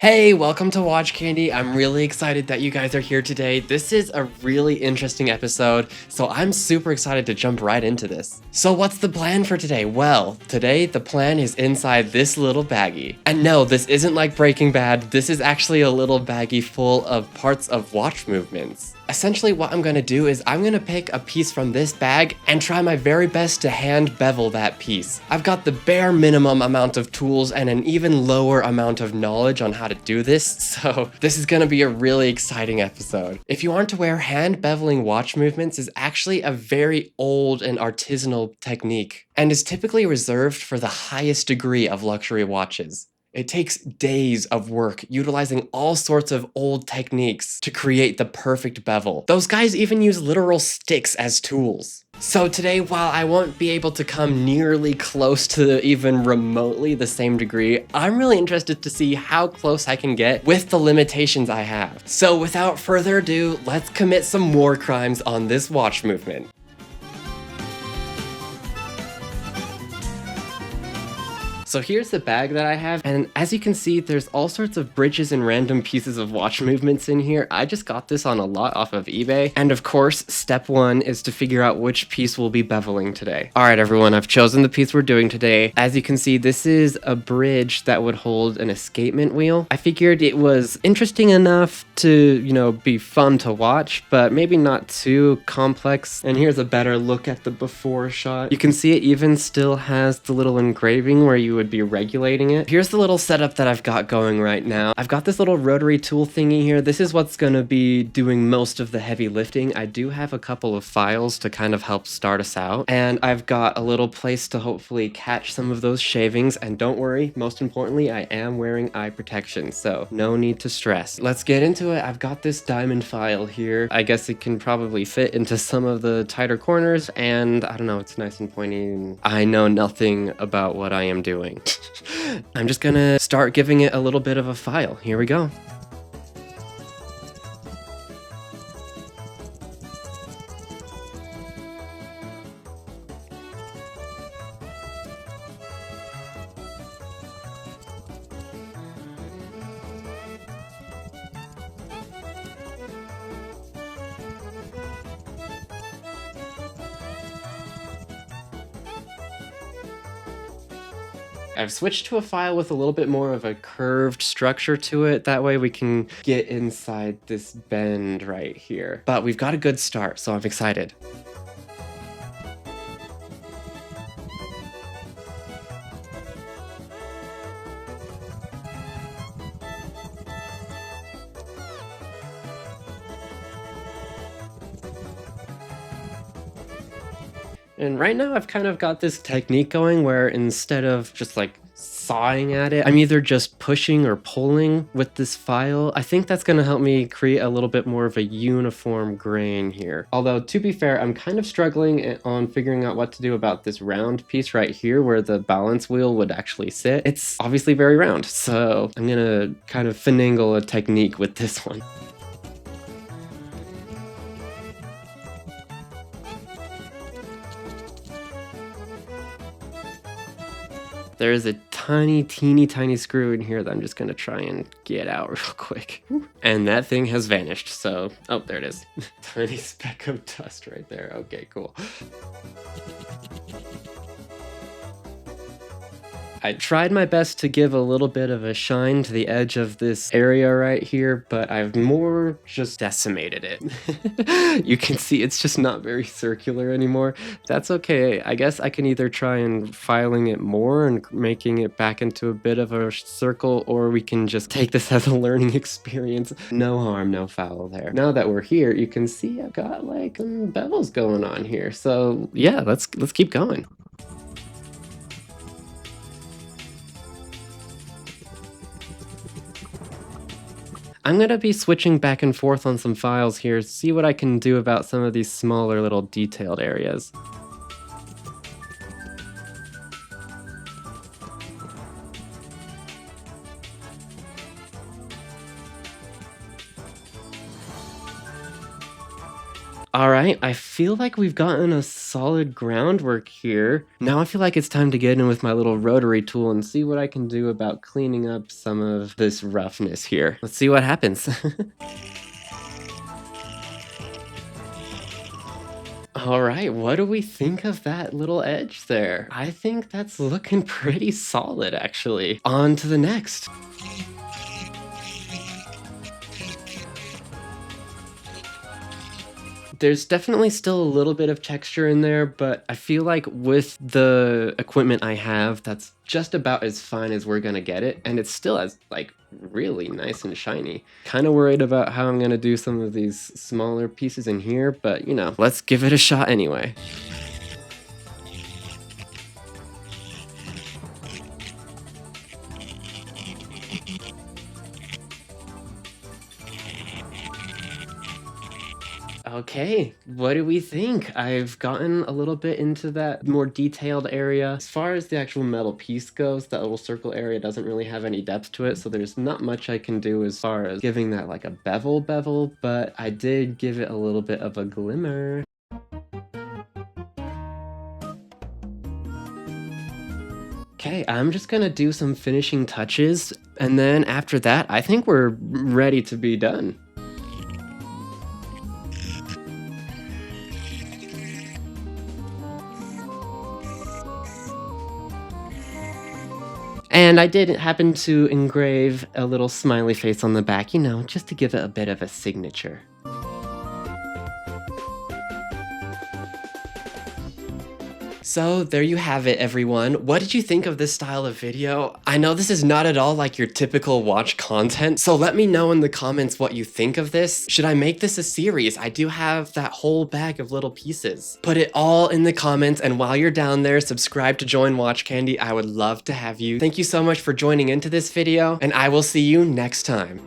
Hey, welcome to Watch Candy. I'm really excited that you guys are here today. This is a really interesting episode, so I'm super excited to jump right into this. So what's the plan for today? Well, today the plan is inside this little baggie. And no, this isn't like Breaking Bad. This is actually a little baggie full of parts of watch movements. Essentially what I'm gonna do is I'm gonna pick a piece from this bag and try my very best to hand bevel that piece. I've got the bare minimum amount of tools and an even lower amount of knowledge on how to do this, so this is gonna be a really exciting episode. If you aren't aware, hand beveling watch movements is actually a very old and artisanal technique and is typically reserved for the highest degree of luxury watches. It takes days of work utilizing all sorts of old techniques to create the perfect bevel. Those guys even use literal sticks as tools. So today, while I won't be able to come nearly close to even remotely the same degree, I'm really interested to see how close I can get with the limitations I have. So without further ado, let's commit some war crimes on this watch movement. So here's the bag that I have, and as you can see, there's all sorts of bridges and random pieces of watch movements in here. I just got this on a lot off of eBay. And of course, step one is to figure out which piece we'll be beveling today. All right, everyone, I've chosen the piece we're doing today. As you can see, this is a bridge that would hold an escapement wheel. I figured it was interesting enough to, be fun to watch, but maybe not too complex. And here's a better look at the before shot. You can see it even still has the little engraving where you would be regulating it. Here's the little setup that I've got going right now. I've got this little rotary tool thingy here. This is what's gonna be doing most of the heavy lifting. I do have a couple of files to kind of help start us out, and I've got a little place to hopefully catch some of those shavings. And don't worry, most importantly, I am wearing eye protection, so no need to stress. Let's get into it. I've got this diamond file here. I guess it can probably fit into some of the tighter corners, and I don't know, it's nice and pointy, and I know nothing about what I am doing. I'm just gonna start giving it a little bit of a file. Here we go. I've switched to a file with a little bit more of a curved structure to it. That way we can get inside this bend right here. But we've got a good start, so I'm excited. And right now I've kind of got this technique going where instead of just like sawing at it, I'm either just pushing or pulling with this file. I think that's gonna help me create a little bit more of a uniform grain here. Although to be fair, I'm kind of struggling on figuring out what to do about this round piece right here where the balance wheel would actually sit. It's obviously very round, so I'm gonna kind of finagle a technique with this one. There's a teeny tiny screw in here that I'm just gonna try and get out real quick. And that thing has vanished, so, oh, there it is. Tiny speck of dust right there. Okay, cool. I tried my best to give a little bit of a shine to the edge of this area right here, but I've more just decimated it. You can see it's just not very circular anymore. That's okay. I guess I can either try and filing it more and making it back into a bit of a circle, or we can just take this as a learning experience. No harm, no foul there. Now that we're here, you can see I've got like some bevels going on here. So yeah, let's keep going. I'm going to be switching back and forth on some files here, see what I can do about some of these smaller little detailed areas. All right, I feel like we've gotten a solid groundwork here. Now I feel like it's time to get in with my little rotary tool and see what I can do about cleaning up some of this roughness here. Let's see what happens. All right, what do we think of that little edge there? I think that's looking pretty solid, actually. On to the next. There's definitely still a little bit of texture in there, but I feel like with the equipment I have, that's just about as fine as we're gonna get it, and it's still as, like, really nice and shiny. Kind of worried about how I'm gonna do some of these smaller pieces in here, but, you know, let's give it a shot anyway. Okay, what do we think? I've gotten a little bit into that more detailed area. As far as the actual metal piece goes, that little circle area doesn't really have any depth to it, so there's not much I can do as far as giving that like a bevel, but I did give it a little bit of a glimmer. Okay, I'm just gonna do some finishing touches, and then after that, I think we're ready to be done. And I did happen to engrave a little smiley face on the back, you know, just to give it a bit of a signature. So there you have it, everyone. What did you think of this style of video? I know this is not at all like your typical watch content, so let me know in the comments what you think of this. Should I make this a series? I do have that whole bag of little pieces. Put it all in the comments, and while you're down there, subscribe to join Watch Candy. I would love to have you. Thank you so much for joining into this video, and I will see you next time.